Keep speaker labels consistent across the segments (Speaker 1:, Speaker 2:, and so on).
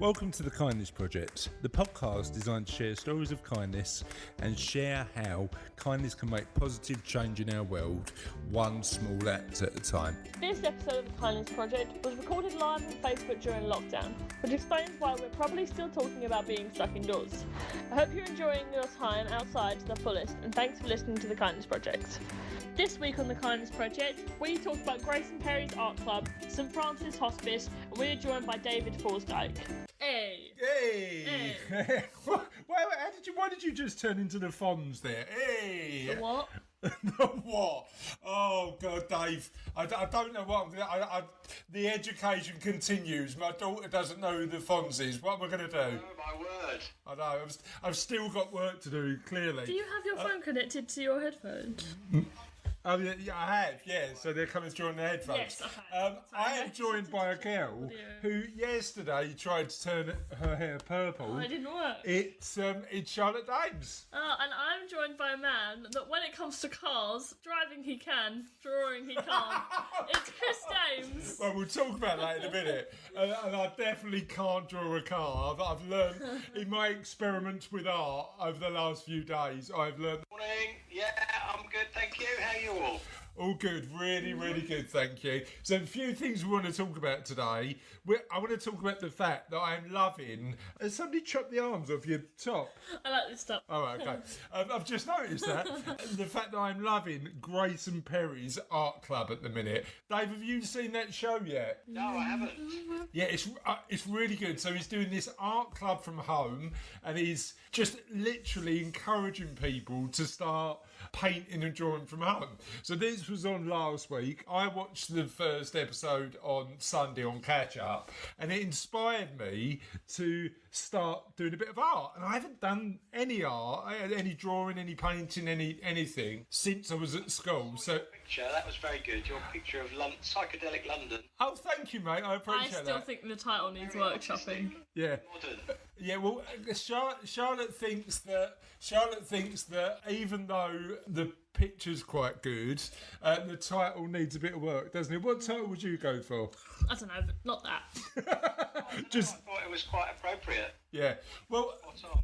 Speaker 1: Welcome to the Kindness Project, the podcast designed to share stories of kindness and share how kindness can make positive change in our world, one small act at a time.
Speaker 2: This episode of the Kindness Project was recorded live on Facebook during lockdown, which explains why we're probably still talking about being stuck indoors. I hope you're enjoying your time outside to the fullest, and thanks for listening to the Kindness Project. This week on the Kindness Project, we talk about Grayson Perry's art club, St. Francis Hospice, and we're joined by David Forsdyke. Hey!
Speaker 1: Hey! Why did you just turn into the Fonz there? Hey!
Speaker 2: The what?
Speaker 1: The what? Oh God, Dave! I don't know what I'm gonna. The education continues. My daughter doesn't know who the Fonz is. What am I going to do?
Speaker 3: Oh my word!
Speaker 1: I know. I've still got work to do. Clearly.
Speaker 2: Do you have your phone connected to your headphones?
Speaker 1: Oh yeah, I have. Yeah, so they're coming through on the headphones.
Speaker 2: Yes, okay.
Speaker 1: I am joined by a girl who yesterday tried to turn her hair purple.
Speaker 2: Oh, it didn't work.
Speaker 1: It's Charlotte Dames.
Speaker 2: And I'm joined by a man that when it comes to cars, driving he can, drawing he can't. It's Chris Dames.
Speaker 1: Well, we'll talk about that in a minute. And I definitely can't draw a car. I've learned in my experiments with art over the last few days. I've learned.
Speaker 3: Morning. Yeah, I'm good, thank you. How are you all?
Speaker 1: All good, really, really good, thank you. So a few things we want to talk about today. I want to talk about the fact that I'm loving... Has somebody chopped the arms off your top?
Speaker 2: I like this stuff.
Speaker 1: Oh, okay. I've just noticed that. The fact that I'm loving Grayson Perry's art club at the minute. Dave, have you seen that show yet?
Speaker 3: No, I haven't.
Speaker 1: Yeah, it's really good. So he's doing this art club from home and he's just literally encouraging people to start painting and drawing from home. So this was on last week. I watched the first episode on Sunday on Catch Up and it inspired me to start doing a bit of art. And I haven't done any art, any drawing, any painting, anything since I was at school. So
Speaker 3: Picture, that was very good. Your picture of psychedelic London.
Speaker 1: oh, thank you, mate. I appreciate that.
Speaker 2: I still think the title needs workshopping.
Speaker 1: Yeah.
Speaker 3: Modern.
Speaker 1: Yeah, well, Charlotte thinks that even though the picture's quite good, the title needs a bit of work, doesn't it? What title would you go for?
Speaker 2: I don't know, but not that.
Speaker 1: Just
Speaker 3: I thought it was quite appropriate.
Speaker 1: yeah. Well,
Speaker 3: What's on?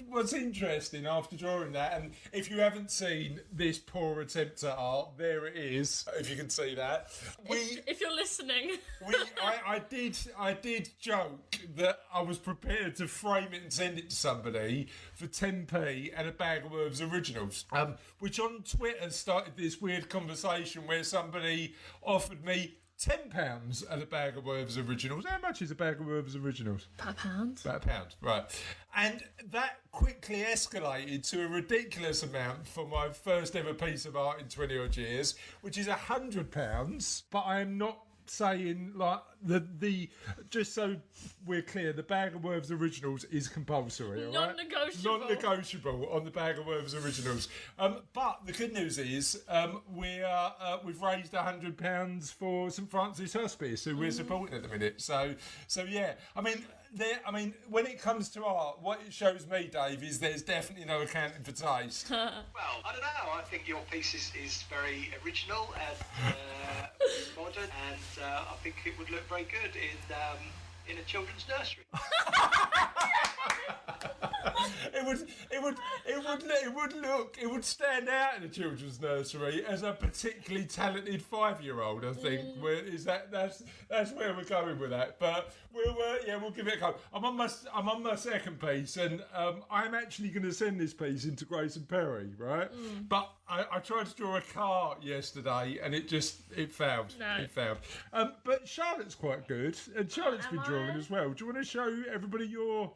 Speaker 1: what's interesting after drawing that, and if you haven't seen this poor attempt at art, there it is. If you can see that,
Speaker 2: If you're listening.
Speaker 1: I did joke that I was prepared to frame it and send it to somebody for 10p and a bag of Worth's Originals, which on Twitter started this weird conversation where somebody offered me £10 and a bag of Worth's Originals. How much is a bag of Worth's Originals?
Speaker 2: About a pound.
Speaker 1: About a pound, right. And that quickly escalated to a ridiculous amount for my first ever piece of art in 20 odd years, which is £100, but I am not saying like the just so we're clear, the bag of Worth's Originals is compulsory, all right? Non-negotiable on the bag of Worth's Originals. But the good news is we've raised £100 for St. Francis Hospice, who we're supporting at the minute. So yeah, I mean, when it comes to art, what it shows me, Dave, is there's definitely no accounting for taste.
Speaker 3: Well, I don't know. I think your piece is very original and modern, and I think it would look very good in a children's nursery.
Speaker 1: It would stand out in a children's nursery as a particularly talented 5-year-old. I think that's where we're going with that. But we'll give it a go. I'm on my second piece, and I'm actually going to send this piece into Grayson Perry, right? But I tried to draw a car yesterday, and it failed.
Speaker 2: No.
Speaker 1: It failed. But Charlotte's quite good, and Charlotte's been drawing as well. Do you want to show everybody your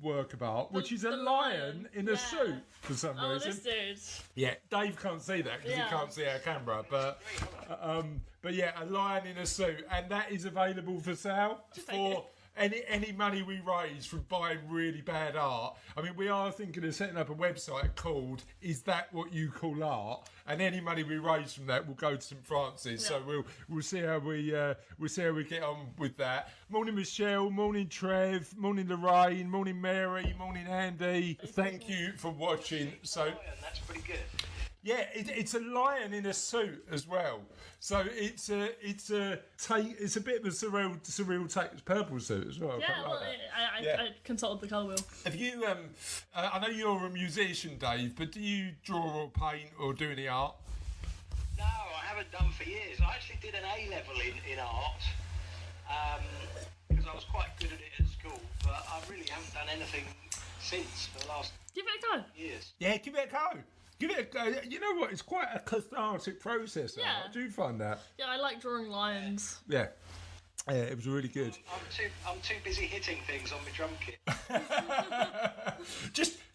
Speaker 1: work about, which is a lion in a suit for some reason?
Speaker 2: This dude.
Speaker 1: Yeah, Dave can't see that because he can't see our camera, but yeah, a lion in a suit, and that is available for sale for any money we raise from buying really bad art. I mean, we are thinking of setting up a website called "Is That What You Call Art?" and any money we raise from that will go to St. Francis.
Speaker 2: Yeah.
Speaker 1: So we'll see how we get on with that. Morning, Michelle. Morning, Trev. Morning, Lorraine. Morning, Mary. Morning, Andy. Thank you for watching. So
Speaker 3: That's pretty good.
Speaker 1: Yeah, it's a lion in a suit as well. So it's a bit of a surreal take. It's purple suit as well.
Speaker 2: Yeah, well, I consulted the colour wheel.
Speaker 1: Have you? I know you're a musician, Dave, but do you draw or paint or do any art?
Speaker 3: No, I haven't done for years. I actually did an A-level in art because I was quite good at it at school, but I really haven't done anything since for the last
Speaker 2: Give it a go.
Speaker 3: years.
Speaker 1: Yeah, give it a go. Give it a go. You know what? It's quite a cathartic process.
Speaker 2: Yeah.
Speaker 1: I do find that.
Speaker 2: Yeah, I like drawing lions.
Speaker 1: Yeah. Yeah, it was really good.
Speaker 3: I'm too busy hitting things on my drum kit.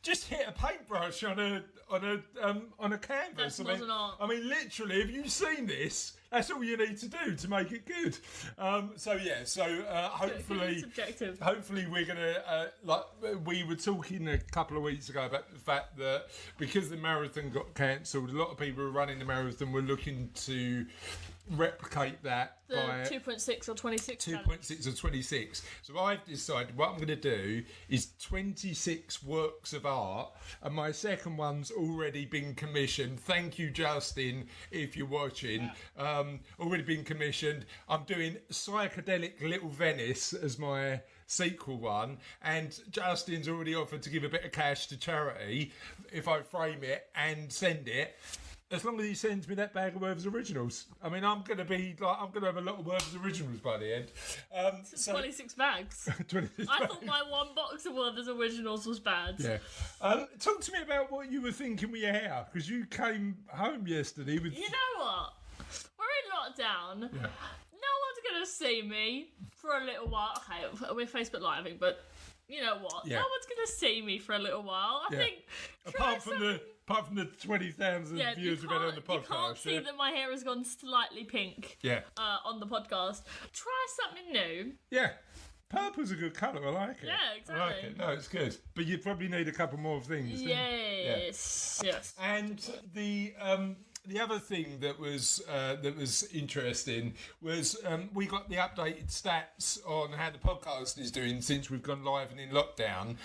Speaker 1: Just hit a paintbrush on a canvas.
Speaker 2: That's not an art.
Speaker 1: I mean, literally, have you seen this? That's all you need to do to make it good. Hopefully,
Speaker 2: subjective.
Speaker 1: hopefully we're gonna we were talking a couple of weeks ago about the fact that because the marathon got cancelled, a lot of people who are running the marathon were looking to replicate that
Speaker 2: The
Speaker 1: by
Speaker 2: 2.6 or 26.
Speaker 1: 2.6 or 26. So I've decided what I'm going to do is 26 works of art, and my second one's already been commissioned. Thank you, Justin, if you're watching. Already been commissioned. I'm doing Psychedelic Little Venice as my sequel one, and Justin's already offered to give a bit of cash to charity if I frame it and send it. As long as he sends me that bag of Werther's Originals. I mean, I'm going to have a lot of Werther's Originals by the end.
Speaker 2: 26 bags.
Speaker 1: 26
Speaker 2: I thought my one box of Werther's Originals was bad.
Speaker 1: Yeah. Talk to me about what you were thinking with your hair, because you came home yesterday with...
Speaker 2: You know what? We're in lockdown.
Speaker 1: Yeah.
Speaker 2: No one's going to see me for a little while. Okay, we're Facebook Living, but you know what?
Speaker 1: Yeah.
Speaker 2: No one's going to see me for a little while. I think...
Speaker 1: Apart from the 20,000 views we've had on the podcast.
Speaker 2: You can't see that my hair has gone slightly pink on the podcast. Try something new.
Speaker 1: Yeah. Purple's a good colour, I like it.
Speaker 2: Yeah, exactly.
Speaker 1: I like it. No, it's good. But you probably need a couple more things.
Speaker 2: Yes. Yes.
Speaker 1: And the other thing that was interesting was we got the updated stats on how the podcast is doing since we've gone live and in lockdown.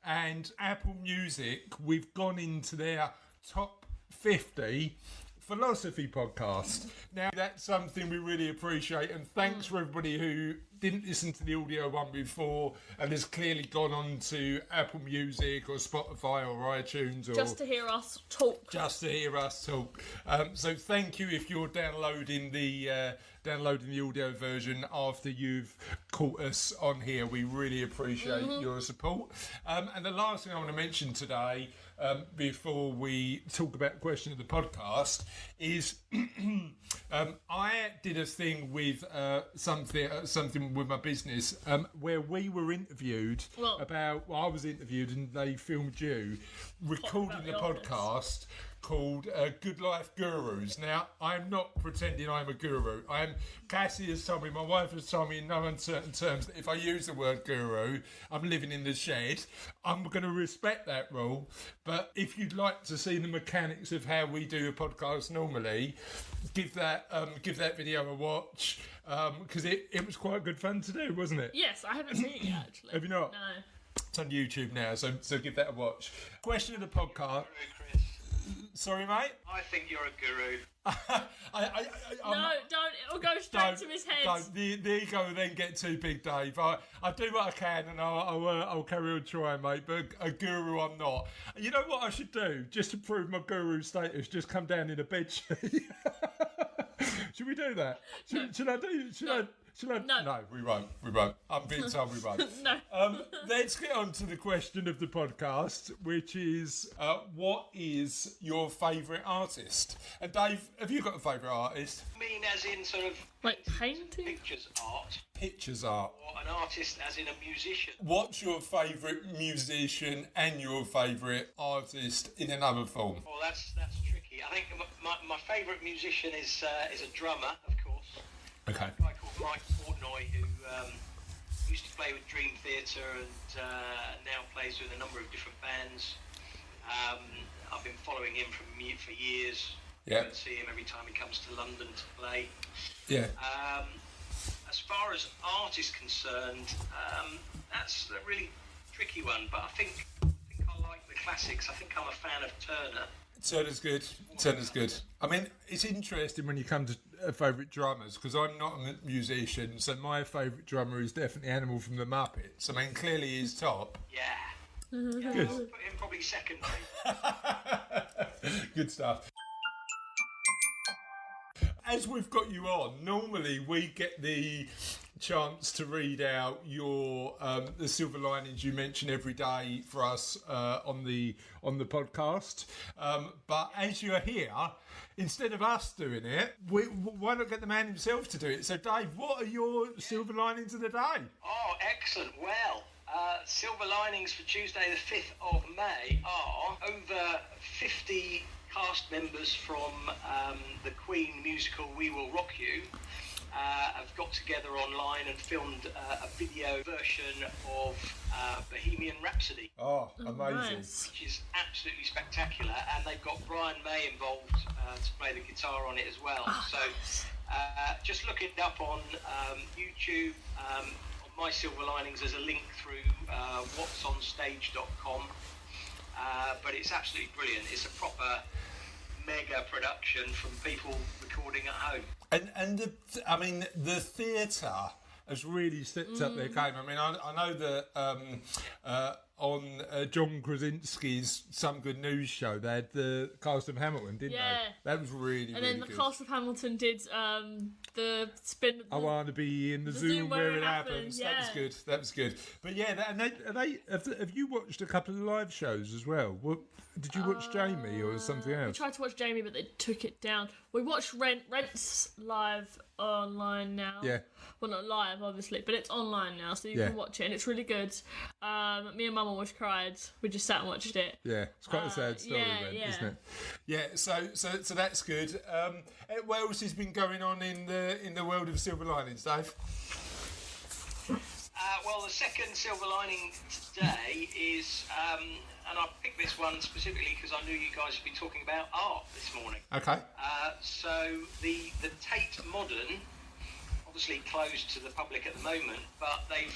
Speaker 1: And Apple Music, we've gone into their top 50 philosophy podcast. Now, that's something we really appreciate, and thanks for everybody who didn't listen to the audio one before and has clearly gone on to Apple Music or Spotify or iTunes, or
Speaker 2: just to hear us talk.
Speaker 1: So thank you if you're downloading the audio version after you've caught us on here. We really appreciate your support. And the last thing I want to mention today, before we talk about the question of the podcast, is I did a thing with something with my business where we were interviewed I was interviewed and they filmed you recording the podcast called Good Life Gurus. Now, I'm not pretending I'm a guru. Cassie has told me, my wife has told me in no uncertain terms that if I use the word guru, I'm living in the shed. I'm going to respect that rule. But if you'd like to see the mechanics of how we do a podcast normally, give that video a watch, because it was quite good fun to do, wasn't it?
Speaker 2: Yes, I haven't seen it yet, actually.
Speaker 1: Have you not?
Speaker 2: No.
Speaker 1: It's on YouTube now, so give that a watch. Question of the podcast.
Speaker 3: Chris,
Speaker 1: Sorry, mate?
Speaker 3: I think you're a guru.
Speaker 2: No, don't. It'll go straight to his head.
Speaker 1: Don't. The ego will then get too big, Dave. I do what I can, and I'll carry on trying, mate. But a guru, I'm not. You know what I should do, just to prove my guru status? Just come down in a bedsheet. Should we do that? Should I do? Should I? No, we won't. I'm being told we won't.
Speaker 2: No.
Speaker 1: Let's get on to the question of the podcast, which is, what is your favourite artist? And Dave, have you got a favourite artist?
Speaker 3: I mean, as in sort of
Speaker 2: Like painting?
Speaker 3: pictures art,
Speaker 1: Pictures art.
Speaker 3: or an artist as in a musician.
Speaker 1: What's your favourite musician and your favourite artist in another form?
Speaker 3: Well, that's tricky. I think my favourite musician is a drummer, of course.
Speaker 1: Okay.
Speaker 3: A guy called Mike Portnoy, who used to play with Dream Theatre and now plays with a number of different bands. I've been following him for years.
Speaker 1: Yeah.
Speaker 3: I see him every time he comes to London to play.
Speaker 1: Yeah.
Speaker 3: As far as art is concerned, that's a really tricky one, but I think I like the classics. I think I'm a fan of Turner.
Speaker 1: Turner's good. Turner's good. I mean, it's interesting when you come to favourite drummers, because I'm not a musician, so my favourite drummer is definitely Animal from the Muppets. I mean, clearly he's top.
Speaker 3: Yeah.
Speaker 1: Good.
Speaker 3: I'll put him probably second.
Speaker 1: Good stuff. As we've got you on, normally we get the chance to read out your the silver linings you mention every day for us on the podcast. But as you're here, instead of us doing it, why not get the man himself to do it? So, Dave, what are your silver linings of the day?
Speaker 3: Oh, excellent. Well, silver linings for Tuesday the 5th of May are over 50 cast members from the Queen musical We Will Rock You have got together online and filmed a video version of Bohemian Rhapsody.
Speaker 1: Oh, amazing.
Speaker 2: Nice.
Speaker 3: Which is absolutely spectacular, and they've got Brian May involved to play the guitar on it as well. So just look it up on YouTube. On My Silver Linings, there's a link through whatsonstage.com. But it's absolutely brilliant. It's a proper mega production from people recording at home.
Speaker 1: And the theatre has really stepped up their game. I mean, I know that on John Krasinski's Some Good News show, they had the cast of Hamilton, didn't they? That was really,
Speaker 2: and
Speaker 1: really
Speaker 2: then the
Speaker 1: good.
Speaker 2: cast of Hamilton did the spin.
Speaker 1: I want to be in the Zoom where it happens.
Speaker 2: Yeah.
Speaker 1: That was good. But yeah, have you watched a couple of live shows as well? Did you watch Jamie or something
Speaker 2: We
Speaker 1: else?
Speaker 2: tried to watch Jamie, but they took it down. We watched Rent's live online now.
Speaker 1: Yeah.
Speaker 2: Well, not live, obviously, but it's online now, so you
Speaker 1: Yeah.
Speaker 2: can watch it, and it's really good. Me and Mum almost cried. We just sat and watched it.
Speaker 1: Yeah, it's quite a sad story,
Speaker 2: yeah.
Speaker 1: isn't it? Yeah, so that's good. What else has been going on in the world of silver linings, Dave?
Speaker 3: Well, the second silver lining today is, and I picked this one specifically because I knew you guys had been talking about art this morning.
Speaker 1: Okay.
Speaker 3: So the Tate Modern, obviously closed to the public at the moment, but they've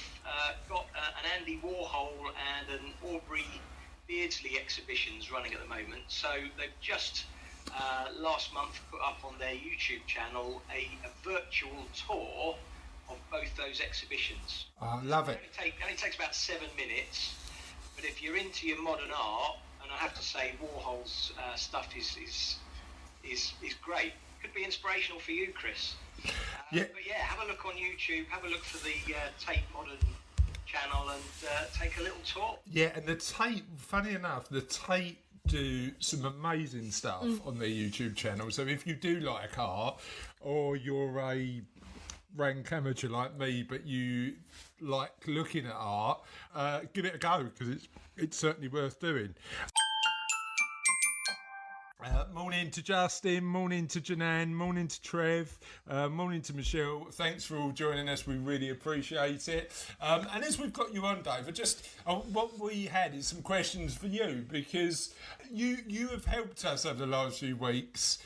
Speaker 3: got an Andy Warhol and an Aubrey Beardsley exhibitions running at the moment. So they've just last month put up on their YouTube channel a virtual tour of both those exhibitions.
Speaker 1: I love it.
Speaker 3: It only takes about 7 minutes, but if you're into your modern art, and I have to say Warhol's stuff is great. Could be inspirational for you, Chris.
Speaker 1: Yeah.
Speaker 3: But yeah, have a look on YouTube, have a look for the Tate Modern channel, and take a little tour.
Speaker 1: Yeah, and the Tate, funny enough, the Tate do some amazing stuff on their YouTube channel. So if you do like art, or you're a rank amateur like me, but you like looking at art, give it a go, because it's certainly worth doing. Morning to Justin, morning to Janan, morning to Trev, morning to Michelle. Thanks for all joining us. We really appreciate it. And as we've got you on, David, what we had is some questions for you, because you have helped us over the last few weeks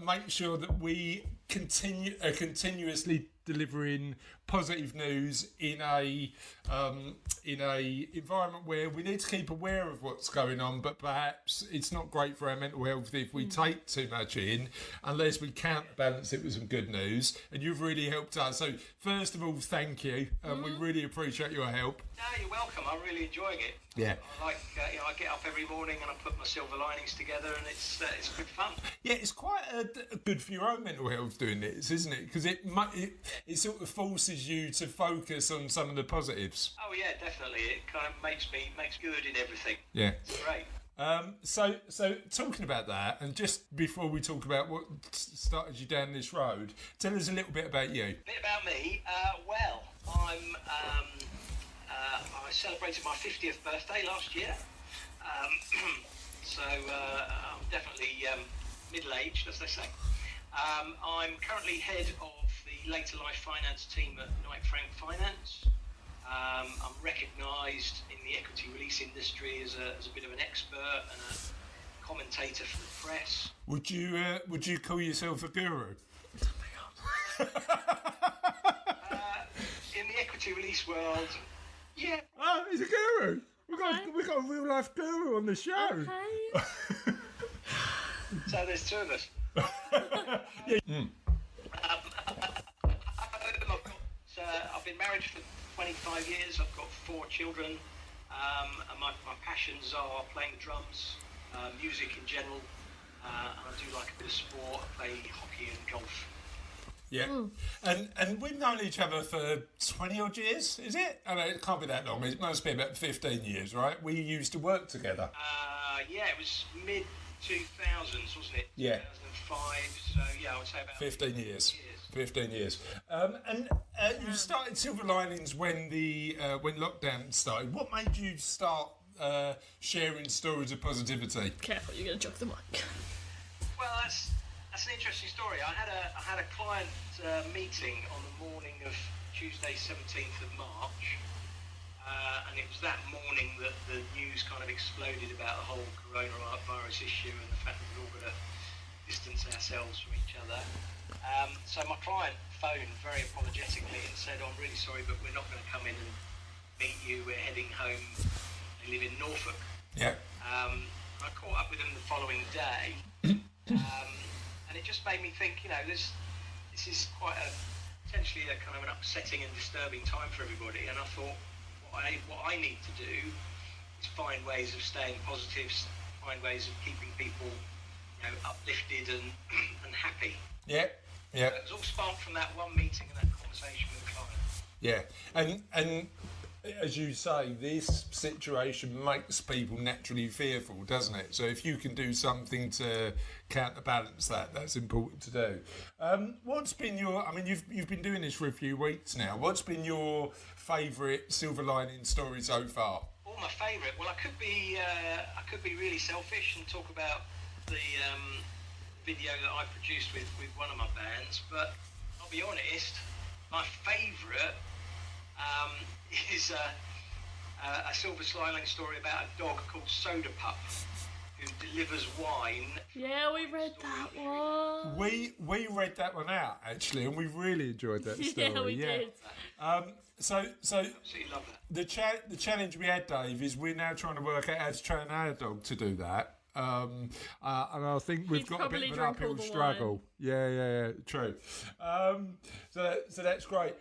Speaker 1: make sure that we continuously delivering positive news in a environment where we need to keep aware of what's going on, but perhaps it's not great for our mental health if we take too much in, unless we counterbalance it with some good news. And you've really helped us. So first of all, thank you. We really appreciate your help.
Speaker 3: No, you're welcome. I'm really enjoying it.
Speaker 1: Yeah.
Speaker 3: I like, I get up every morning and I put my silver linings together, and it's good fun.
Speaker 1: Yeah, it's quite good for your own mental health doing this, isn't it? Because it sort of forces you to focus on some of the positives.
Speaker 3: Oh yeah, definitely. It kind of makes good in everything.
Speaker 1: Yeah.
Speaker 3: It's great.
Speaker 1: So talking about that, and just before we talk about what started you down this road, tell us a little bit about you.
Speaker 3: A bit about me. Well, I celebrated my 50th birthday last year. So I'm definitely middle-aged, as they say. I'm currently head of the later life finance team at Knight Frank Finance. I'm recognised in the equity release industry as a bit of an expert and a commentator for the press.
Speaker 1: Would you call yourself a guru?
Speaker 3: In the equity release world, yeah.
Speaker 1: Oh, he's a guru. We got a real life guru on the show.
Speaker 2: Okay.
Speaker 3: So there's two of us. I've been married for 25 years. I've got 4 children. And my passions are playing drums, music in general, and I do like a bit of sport. I play hockey and golf.
Speaker 1: Yeah, and we've known each other for 20 odd years, is it? I mean, it can't be that long. It must be about 15 years, right? We used to work together.
Speaker 3: Yeah, it was mid 2000s, wasn't it?
Speaker 1: Yeah.
Speaker 3: 2005. So yeah, I would say about
Speaker 1: 15 years. 15 years. And you started Silver Linings when when lockdown started. What made you start sharing stories of positivity?
Speaker 2: Careful, you're going to chuck the mic.
Speaker 3: Well, that's an interesting story. I had a client meeting on the morning of Tuesday, 17th of March, and it was that morning that the news kind of exploded about the whole coronavirus issue and the fact that we're all going to distance ourselves from each other. So my client phoned very apologetically and said, "I'm really sorry, but we're not going to come in and meet you. We're heading home. They live in Norfolk."
Speaker 1: Yeah.
Speaker 3: I caught up with him the following day, and it just made me think, this is quite potentially a kind of an upsetting and disturbing time for everybody. And I thought, what I need to do is find ways of staying positive, find ways of keeping people, uplifted and happy.
Speaker 1: Yeah. Yeah.
Speaker 3: It was all sparked from that one meeting and that conversation with the client.
Speaker 1: Yeah, and as you say, this situation makes people naturally fearful, doesn't it? So if you can do something to counterbalance that, that's important to do. What's been you've been doing this for a few weeks now. What's been your favourite Silver Lining story so far?
Speaker 3: Oh, my favourite. Well, I could be really selfish and talk about the video that I produced with one of my bands, but I'll be honest, my favourite is a Silver Lining story about a dog called Soda Pup who delivers wine.
Speaker 2: Yeah, we read that one.
Speaker 1: We read that one out actually, and we really enjoyed that story.
Speaker 2: Yeah, we did.
Speaker 1: So
Speaker 3: Absolutely love that.
Speaker 1: the challenge we had, Dave, is we're now trying to work out how to train our dog to do that. And I think we've got a bit of an uphill struggle. Yeah, true. So that's great.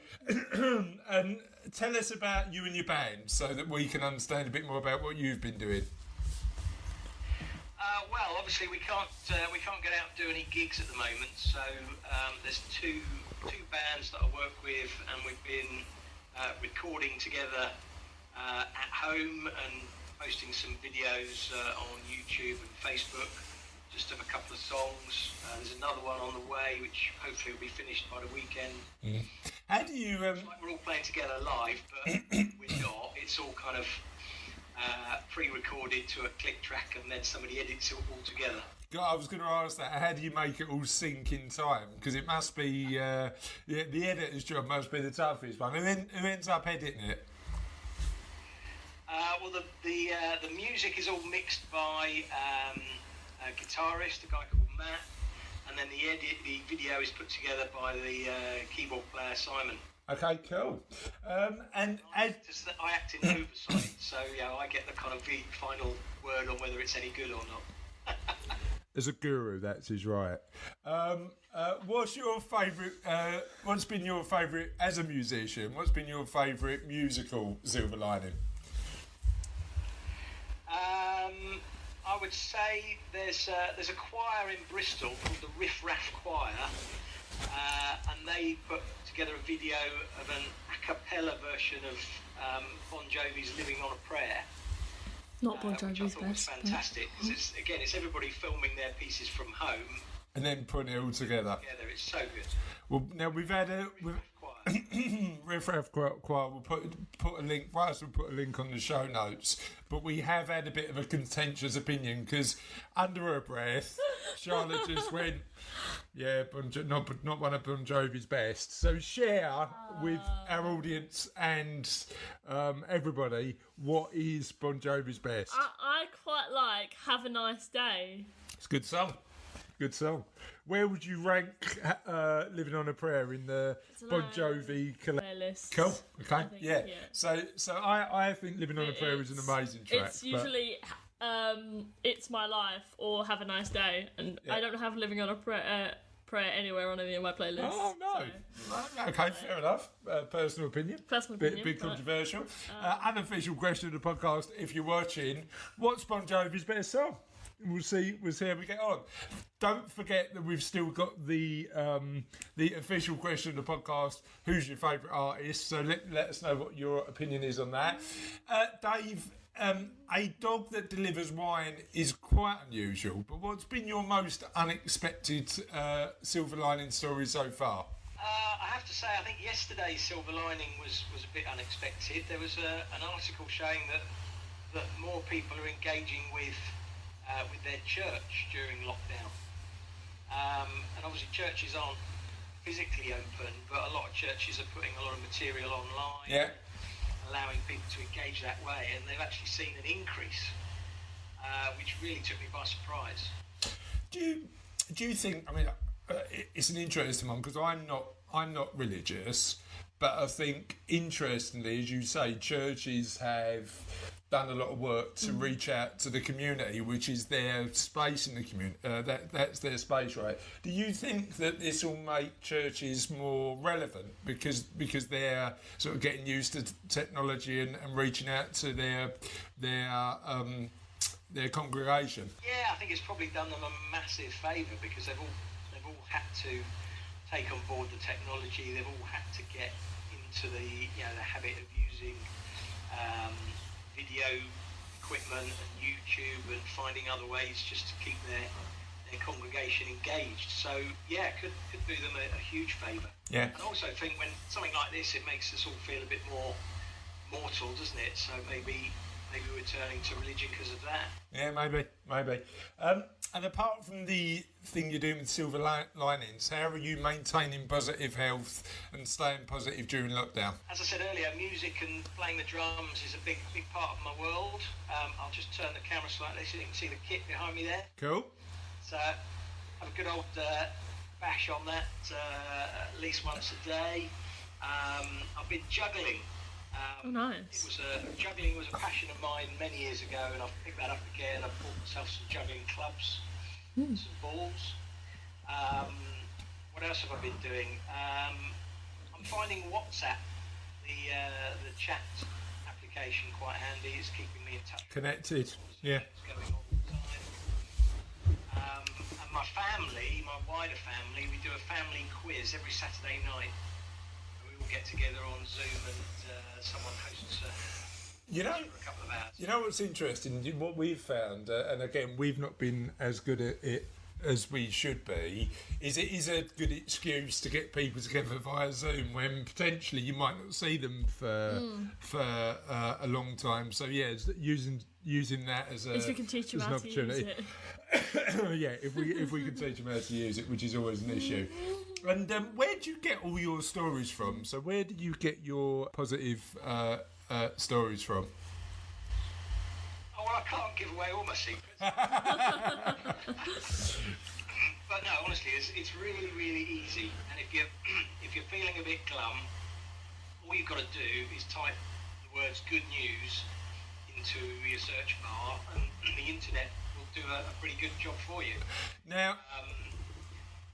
Speaker 1: And tell us about you and your band, so that we can understand a bit more about what you've been doing.
Speaker 3: Well, obviously we can't get out and do any gigs at the moment. So there's two bands that I work with, and we've been recording together at home and posting some videos on YouTube and Facebook, just of a couple of songs. There's another one on the way, which hopefully will be finished by the weekend.
Speaker 1: Mm. How do you?
Speaker 3: It's like we're all playing together live, but we're not. It's all kind of pre-recorded to a click track, and then somebody edits it all together.
Speaker 1: I was going to ask that. How do you make it all sync in time? Because it must be the editor's job must be the toughest one. Who ends up editing it?
Speaker 3: Well, the music is all mixed by a guitarist, a guy called Matt, and then the video is put together by the keyboard player Simon.
Speaker 1: Okay, cool. And
Speaker 3: I act in oversight, so I get the kind of final word on whether it's any good or not.
Speaker 1: As a guru, that's his right. What's your favourite? What's been your favourite as a musician? What's been your favourite musical Silver Lining?
Speaker 3: I would say there's a choir in Bristol called the Riff Raff Choir, and they put together a video of an a cappella version of Bon Jovi's "Living on a Prayer."
Speaker 2: Not Bon Jovi's
Speaker 3: which I thought was
Speaker 2: best.
Speaker 3: fantastic, because it's everybody filming their pieces from home
Speaker 1: And then putting it all together.
Speaker 3: It's so good.
Speaker 1: Well, now we've had a Riff Raff Choir. We'll put a link. We'll put a link on the show notes. But we have had a bit of a contentious opinion, because under her breath, Charlotte just went, "Yeah, not one of Bon Jovi's best." So share with our audience and everybody, what is Bon Jovi's best?
Speaker 2: I quite like "Have a Nice Day."
Speaker 1: It's a good song. Good song. Where would you rank "Living on a Prayer" in the Bon Jovi collection?
Speaker 2: Playlist.
Speaker 1: Cool. Okay.
Speaker 2: think,
Speaker 1: Yeah.
Speaker 2: yeah.
Speaker 1: So I think "Living on a Prayer" is an amazing track.
Speaker 2: It's usually It's My Life or Have a Nice Day, and I don't have Living on a Prayer anywhere on any of my playlists.
Speaker 1: Oh, no. Okay, fair enough. Personal opinion. Bit controversial. Unofficial question of the podcast, if you're watching, what's Bon Jovi's best song? We'll see how we get on. Don't forget that we've still got the official question of the podcast, who's your favourite artist? So let us know what your opinion is on that. Dave, a dog that delivers wine is quite unusual, but what's been your most unexpected silver lining story so far?
Speaker 3: I have to say, I think yesterday's silver lining was a bit unexpected. There was an article showing that more people are engaging with their church during lockdown. And obviously churches aren't physically open, but a lot of churches are putting a lot of material online.
Speaker 1: Yeah.
Speaker 3: Allowing people to engage that way, and they've actually seen an increase, which really took me by surprise.
Speaker 1: Do you think? I mean, it's an interesting one because I'm not religious, but I think interestingly, as you say, churches have done a lot of work to reach out to the community, which is their space in the community. That's their space, right? Do you think that this will make churches more relevant because they're sort of getting used to technology and reaching out to their congregation?
Speaker 3: Yeah, I think it's probably done them a massive favour because they've all had to take on board the technology. They've all had to get into the habit of using video equipment and YouTube and finding other ways just to keep their congregation engaged. So yeah, it could do them a huge favour.
Speaker 1: Yeah.
Speaker 3: And I also think when something like this, it makes us all feel a bit more mortal, doesn't it? So maybe we're turning to religion because of that.
Speaker 1: Yeah, maybe. And apart from the thing you're doing with silver linings, how are you maintaining positive health and staying positive during lockdown?
Speaker 3: As I said earlier, music and playing the drums is a big part of my world. I'll just turn the camera slightly so you can see the kit behind me there.
Speaker 1: Cool.
Speaker 3: So have a good old bash on that at least once a day. I've been juggling.
Speaker 2: Oh, nice.
Speaker 3: Juggling was a passion of mine many years ago, and I've picked that up again. I've bought myself some juggling clubs, some balls. What else have I been doing? I'm finding WhatsApp, the chat application, quite handy. It's keeping me in touch.
Speaker 1: Connected. Yeah.
Speaker 3: It's going on all the time. And my family, my wider family, we do a family quiz every Saturday night. We all get together on Zoom and someone hosts for a couple of hours.
Speaker 1: You know what's interesting? What we've found, and again, we've not been as good at it as we should be, is it is a good excuse to get people together via Zoom when potentially you might not see them for a long time. So yeah, using that as
Speaker 2: If we can teach them
Speaker 1: an
Speaker 2: how to
Speaker 1: opportunity.
Speaker 2: use it.
Speaker 1: Yeah, if we can teach them how to use it, which is always an issue. And where do you get all your stories from? So where do you get your positive stories from?
Speaker 3: Oh, well, I can't give away all my secrets. But no, honestly, it's really, really easy. And if you're feeling a bit glum, all you've got to do is type the words "good news" into your search bar, and the internet will do a pretty good job for you.
Speaker 1: Now,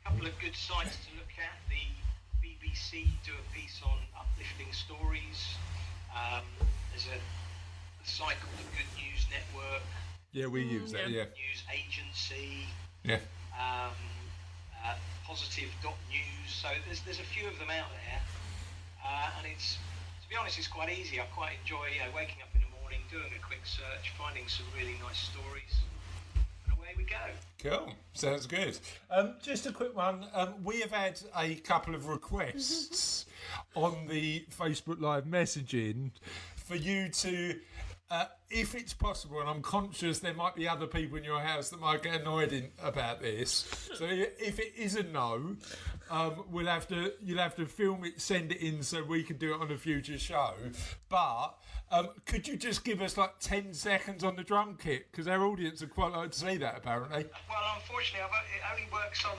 Speaker 3: a couple of good sites to look at. The BBC do a piece on uplifting stories. There's a site called the Good News Network.
Speaker 1: yeah, we use that. Yeah.
Speaker 3: News Agency.
Speaker 1: Yeah.
Speaker 3: Positive.news. So there's a few of them out there, and it's, to be honest, it's quite easy. I quite enjoy waking up in the morning, doing a quick search, finding some really nice stories, and away we go.
Speaker 1: Cool. Sounds good. Just a quick one. We have had a couple of requests on the Facebook Live messaging for you to, if it's possible, and I'm conscious there might be other people in your house that might get annoyed about this. So if it is a no, you'll have to film it, send it in so we can do it on a future show. But could you just give us like 10 seconds on the drum kit? Because our audience would quite like to see that, apparently.
Speaker 3: Well, unfortunately, it only works on.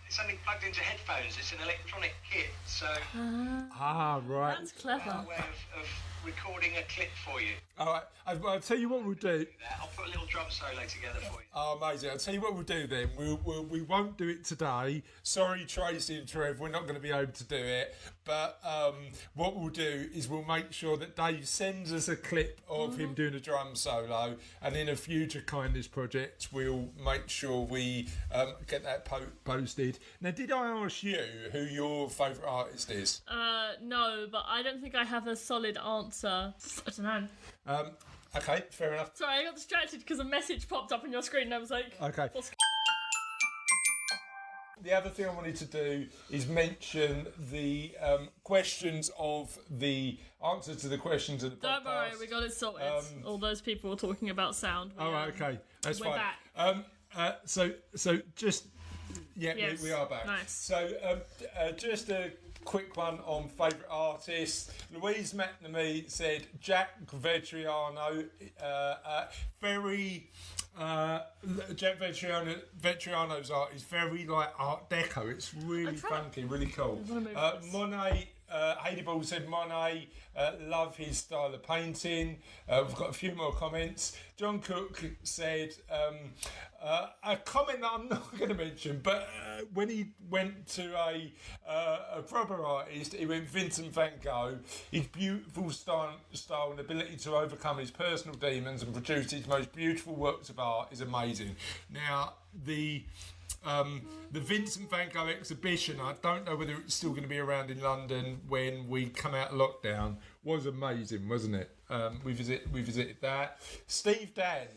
Speaker 3: It's only plugged into headphones. It's an electronic kit, so
Speaker 1: Right.
Speaker 2: That's clever.
Speaker 3: a way of recording a clip for you.
Speaker 1: All right, I'll tell you what we'll do.
Speaker 3: I'll put a little drum solo together for you.
Speaker 1: Oh, amazing. I'll tell you what we'll do then. We won't do it today. Sorry, Tracy and Trev, we're not going to be able to do it. But what we'll do is we'll make sure that Dave sends us a clip of him doing a drum solo. And in a future Kindness project, we'll make sure we get that posted. Now, did I ask you who your favourite artist is?
Speaker 2: No, but I don't think I have a solid answer. I don't know.
Speaker 1: Okay, fair enough.
Speaker 2: Sorry, I got distracted because a message popped up on your screen and I was like...
Speaker 1: Okay.
Speaker 2: What's...
Speaker 1: The other thing I wanted to do is mention the questions of the answers to the questions of the podcast.
Speaker 2: Don't worry, we got it sorted. All those people were talking about sound.
Speaker 1: All right, okay, that's
Speaker 2: we're
Speaker 1: fine.
Speaker 2: Back.
Speaker 1: So just
Speaker 2: Yes.
Speaker 1: we are back.
Speaker 2: Nice.
Speaker 1: So just a quick one on favourite artists. Louise McNamee said Jack Vetriano. Jack Vetriano's art is very like Art Deco. It's really funky, really cool. Monet, Hayley Ball said Monet, love his style of painting. We've got a few more comments. John Cook said a comment that I'm not going to mention, but when he went to a proper artist, he went Vincent van Gogh. His beautiful style and ability to overcome his personal demons and produce his most beautiful works of art is amazing. Now, the Vincent van Gogh exhibition, I don't know whether it's still going to be around in London when we come out of lockdown, was amazing, wasn't it? We visited that. Steve Dan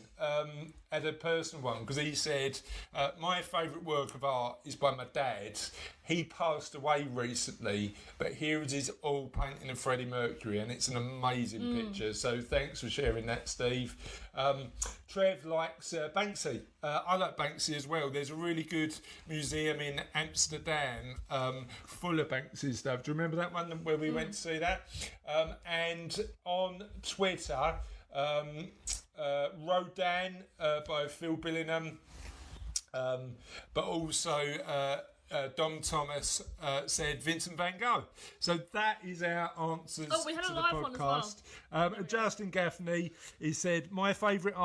Speaker 1: had a personal one because he said, my favourite work of art is by my dad. He passed away recently, but here is his oil painting of Freddie Mercury, and it's an amazing picture. So thanks for sharing that, Steve. Trev likes Banksy. I like Banksy as well. There's a really good museum in Amsterdam full of Banksy stuff. Do you remember that one where we went to see that? And on Twitter, Rodan by Phil Billingham, but also Dom Thomas said Vincent van Gogh. So that is our answers
Speaker 2: we had
Speaker 1: to
Speaker 2: a
Speaker 1: the
Speaker 2: live one
Speaker 1: podcast.
Speaker 2: as well.
Speaker 1: Justin Gaffney, he said, my favourite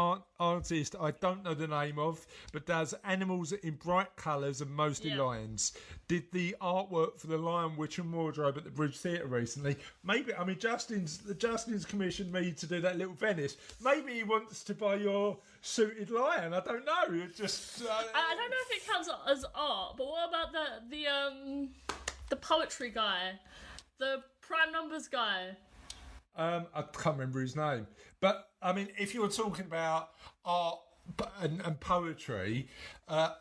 Speaker 1: artist I don't know the name of, but does animals in bright colours and mostly lions. Did the artwork for the Lion, Witch and Wardrobe at the Bridge Theatre recently. Maybe, I mean, Justin's commissioned me to do that little Venice. Maybe he wants to buy your suited lion. I don't know. It just
Speaker 2: I don't know if it counts as art, but what about the poetry guy, the prime numbers guy?
Speaker 1: I can't remember his name, but I mean, if you're talking about art and poetry,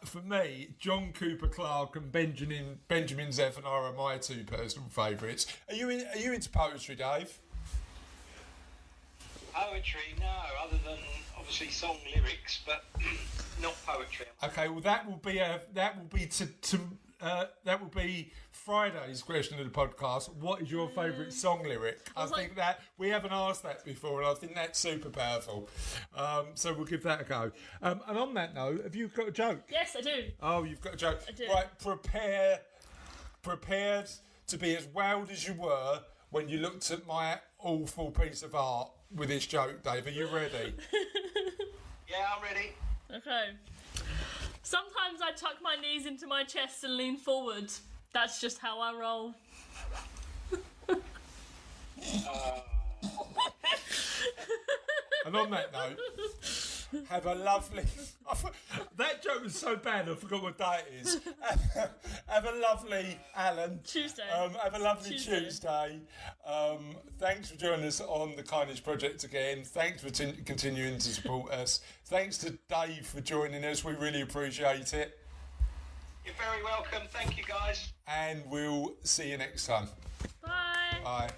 Speaker 1: for me, John Cooper Clarke and Benjamin Zephaniah are my two personal favourites. Are you into poetry, Dave?
Speaker 3: Poetry, no, other than obviously song lyrics, but not poetry.
Speaker 1: Okay, well that will be Friday's question of the podcast. What is your favourite song lyric? I think that we haven't asked that before, and I think that's super powerful. So we'll give that a go. And on that note, have you got a joke?
Speaker 2: Yes, I do.
Speaker 1: Oh, you've got a joke.
Speaker 2: I do.
Speaker 1: Right, prepared to be as wowed as you were when you looked at my awful piece of art with this joke, Dave. Are you ready?
Speaker 3: Yeah, I'm ready.
Speaker 2: Okay. Sometimes I tuck my knees into my chest and lean forward. That's just how I roll.
Speaker 1: And on that note, have a lovely... That joke was so bad I forgot what day it is. Have a lovely, Alan.
Speaker 2: Tuesday.
Speaker 1: Have a lovely Tuesday. Thanks for joining us on the Kindness Project again. Thanks for continuing to support us. Thanks to Dave for joining us. We really appreciate it.
Speaker 3: You're very welcome. Thank you, guys.
Speaker 1: And we'll see you next time.
Speaker 2: Bye.
Speaker 1: Bye.